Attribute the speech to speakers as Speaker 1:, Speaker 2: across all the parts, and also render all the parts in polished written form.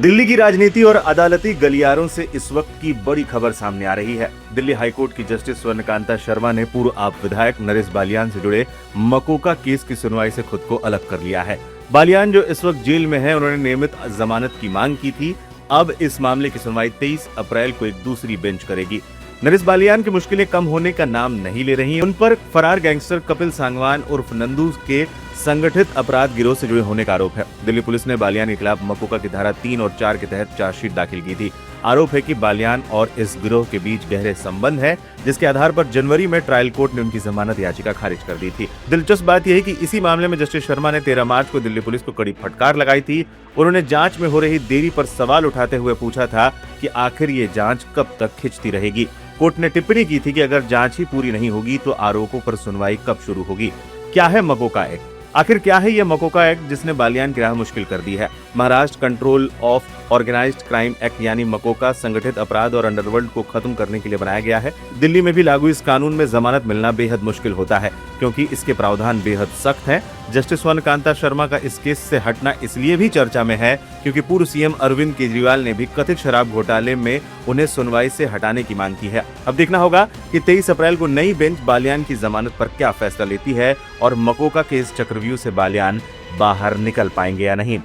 Speaker 1: दिल्ली की राजनीति और अदालती गलियारों से इस वक्त की बड़ी खबर सामने आ रही है। दिल्ली हाईकोर्ट की जस्टिस स्वर्णकांता शर्मा ने पूर्व आप विधायक नरेश बालियान से जुड़े मकोका केस की सुनवाई से खुद को अलग कर लिया है। बालियान जो इस वक्त जेल में है, उन्होंने नियमित जमानत की मांग की थी। अब इस मामले की सुनवाई 23 अप्रैल को एक दूसरी बेंच करेगी। नरेश बालियान की मुश्किलें कम होने का नाम नहीं ले रही हैं। उन पर फरार गैंगस्टर कपिल सांगवान उर्फ नंदू के संगठित अपराध गिरोह से जुड़े होने का आरोप है। दिल्ली पुलिस ने बालियान के खिलाफ मकोका की धारा 3 और 4 के तहत चार्जशीट दाखिल की थी। आरोप है कि बालियान और इस गिरोह के बीच गहरे संबंध है, जिसके आधार पर जनवरी में ट्रायल कोर्ट ने उनकी जमानत याचिका खारिज कर दी थी। दिलचस्प बात यह है कि इसी मामले में जस्टिस शर्मा ने 13 मार्च को दिल्ली पुलिस को कड़ी फटकार लगाई थी। उन्होंने जांच में हो रही देरी पर सवाल उठाते हुए पूछा था कि आखिर ये जांच कब तक खिंचती रहेगी। कोर्ट ने टिप्पणी की थी कि अगर जांच ही पूरी नहीं होगी तो आरोपों पर सुनवाई कब शुरू होगी। क्या है मकोका एक्ट? आखिर क्या है यह मकोका एक्ट जिसने बालियान की राह मुश्किल कर दी है? Maharashtra control of organised crime act यानी मकोका संगठित अपराध और अंडरवर्ल्ड को खत्म करने के लिए बनाया गया है। दिल्ली में भी लागू इस कानून में जमानत मिलना बेहद मुश्किल होता है, क्योंकि इसके प्रावधान बेहद सख्त हैं। जस्टिस स्वर्णकांता शर्मा का इस केस से हटना इसलिए भी चर्चा में है क्योंकि पूर्व सीएम अरविंद केजरीवाल ने भी कथित शराब घोटाले में उन्हें सुनवाई से हटाने की मांग की है। अब देखना होगा कि 23 अप्रैल को नई बेंच बालियान की जमानत पर क्या फैसला लेती है और मकोका के इस चक्रव्यूह से बालियान बाहर निकल पाएंगे या नहीं।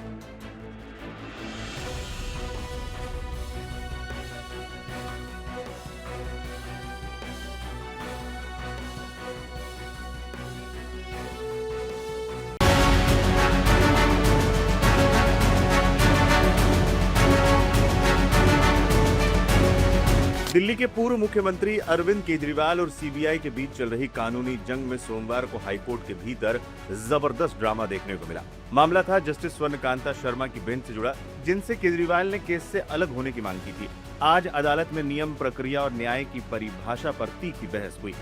Speaker 1: दिल्ली के पूर्व मुख्यमंत्री अरविंद केजरीवाल और सीबीआई के बीच चल रही कानूनी जंग में सोमवार को हाईकोर्ट के भीतर जबरदस्त ड्रामा देखने को मिला। मामला था जस्टिस स्वर्णकांता शर्मा की बेंच से जुड़ा, जिनसे केजरीवाल ने केस से अलग होने की मांग की थी। आज अदालत में नियम, प्रक्रिया और न्याय की परिभाषा पर तीखी बहस हुई।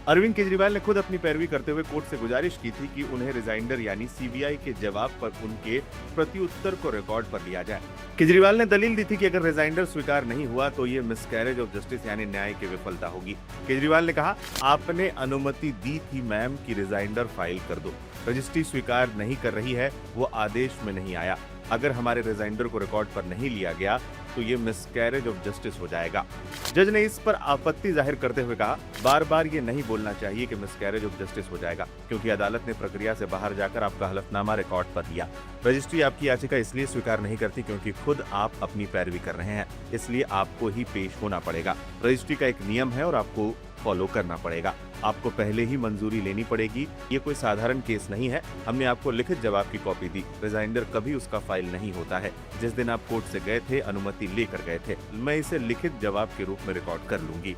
Speaker 1: अरविंद केजरीवाल ने खुद अपनी पैरवी करते हुए कोर्ट से गुजारिश की थी कि उन्हें रिजाइंडर यानी सीबीआई के जवाब पर उनके प्रत्युत्तर को रिकॉर्ड पर लिया जाए। केजरीवाल ने दलील दी थी कि अगर रिजाइंडर स्वीकार नहीं हुआ तो ये मिसकैरेज ऑफ जस्टिस यानी न्याय की विफलता होगी। केजरीवाल ने कहा, आपने अनुमति दी थी मैम कि रिजाइंडर फाइल कर दो, रजिस्ट्री स्वीकार नहीं कर रही है, वो आदेश में नहीं आया। अगर हमारे रिजाइंडर को रिकॉर्ड पर नहीं लिया गया तो ये मिसकैरेज ऑफ जस्टिस हो जाएगा। जज ने इस पर आपत्ति जाहिर करते हुए कहा, बार बार ये नहीं बोलना चाहिए कि मिसकैरेज ऑफ जस्टिस हो जाएगा, क्योंकि अदालत ने प्रक्रिया से बाहर जाकर आपका हलफनामा रिकॉर्ड पर लिया। रजिस्ट्री आपकी याचिका इसलिए स्वीकार नहीं करती क्योंकि खुद आप अपनी पैरवी कर रहे हैं, इसलिए आपको ही पेश होना पड़ेगा। रजिस्ट्री का एक नियम है और आपको फॉलो करना पड़ेगा। आपको पहले ही मंजूरी लेनी पड़ेगी। ये कोई साधारण केस नहीं है। हमने आपको लिखित जवाब की कॉपी दी। रिजाइंडर कभी उसका फाइल नहीं होता है। जिस दिन आप कोर्ट से गए थे, अनुमति लेकर गए थे, मैं इसे लिखित जवाब के रूप में रिकॉर्ड कर लूंगी।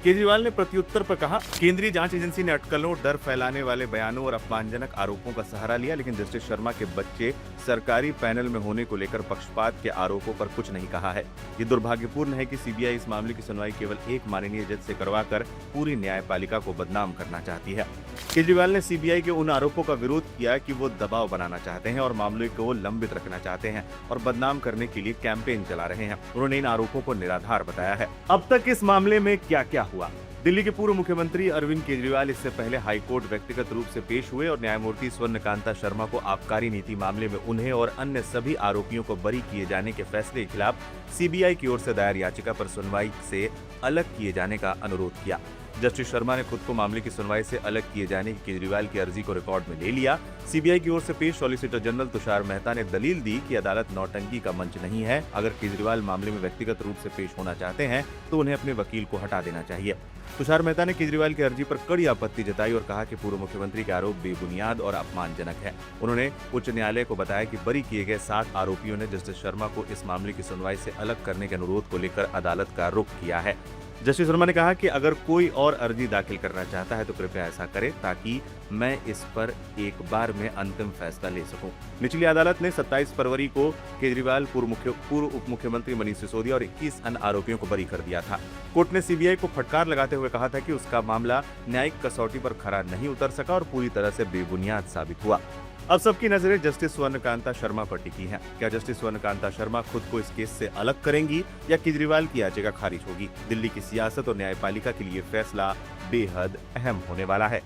Speaker 1: केजरीवाल ने प्रत्युत्तर पर कहा, केंद्रीय जांच एजेंसी ने अटकलों, डर फैलाने वाले बयानों और अपमानजनक आरोपों का सहारा लिया, लेकिन जस्टिस शर्मा के बच्चे सरकारी पैनल में होने को लेकर पक्षपात के आरोपों पर कुछ नहीं कहा है। ये दुर्भाग्यपूर्ण है कि सीबीआई इस मामले की सुनवाई केवल एक माननीय जज से करवाकर पूरी न्यायपालिका को बदनाम करना चाहती है। केजरीवाल ने सीबीआई के उन आरोपों का विरोध किया कि वो दबाव बनाना चाहते हैं और मामले को लंबित रखना चाहते हैं और बदनाम करने के लिए कैंपेन चला रहे हैं। उन्होंने इन आरोपों को निराधार बताया है। अब तक इस मामले में क्या क्या हुआ? दिल्ली के पूर्व मुख्यमंत्री अरविंद केजरीवाल इससे पहले हाईकोर्ट व्यक्तिगत रूप से पेश हुए और न्यायमूर्ति स्वर्णकांता शर्मा को आबकारी नीति मामले में उन्हें और अन्य सभी आरोपियों को बरी किए जाने के फैसले के खिलाफ सीबीआई की ओर से दायर याचिका पर सुनवाई से अलग किए जाने का अनुरोध किया। जस्टिस शर्मा ने खुद को मामले की सुनवाई से अलग किए जाने की केजरीवाल की अर्जी को रिकॉर्ड में ले लिया। सीबीआई की ओर से पेश सॉलिसिटर जनरल तुषार मेहता ने दलील दी कि अदालत नौटंकी का मंच नहीं है। अगर केजरीवाल मामले में व्यक्तिगत रूप से पेश होना चाहते हैं तो उन्हें अपने वकील को हटा देना चाहिए। तुषार मेहता ने केजरीवाल की अर्जी पर कड़ी आपत्ति जताई और कहा कि पूर्व मुख्यमंत्री के आरोप बेबुनियाद और अपमानजनक है। उन्होंने उच्च न्यायालय को बताया कि बरी किए गए 7 आरोपियों ने जस्टिस शर्मा को इस मामले की सुनवाई से अलग करने के अनुरोध को लेकर अदालत का रुख किया है। जस्टिस शर्मा ने कहा कि अगर कोई और अर्जी दाखिल करना चाहता है तो कृपया ऐसा करे, ताकि मैं इस पर एक बार में अंतिम फैसला ले सकूं। निचली अदालत ने 27 फरवरी को केजरीवाल, पूर्व उप मुख्यमंत्री मनीष सिसोदिया और 21 अन्य आरोपियों को बरी कर दिया था। कोर्ट ने सीबीआई को फटकार लगाते हुए कहा था कि उसका मामला न्यायिक कसौटी पर खरा नहीं उतर सका और पूरी तरह से बेबुनियाद साबित हुआ। अब सबकी नजरें जस्टिस स्वर्णकांता शर्मा पर टिकी हैं। क्या जस्टिस स्वर्णकांता शर्मा खुद को इस केस से अलग करेंगी या केजरीवाल की याचिका खारिज होगी? दिल्ली की सियासत और न्यायपालिका के लिए फैसला बेहद अहम होने वाला है।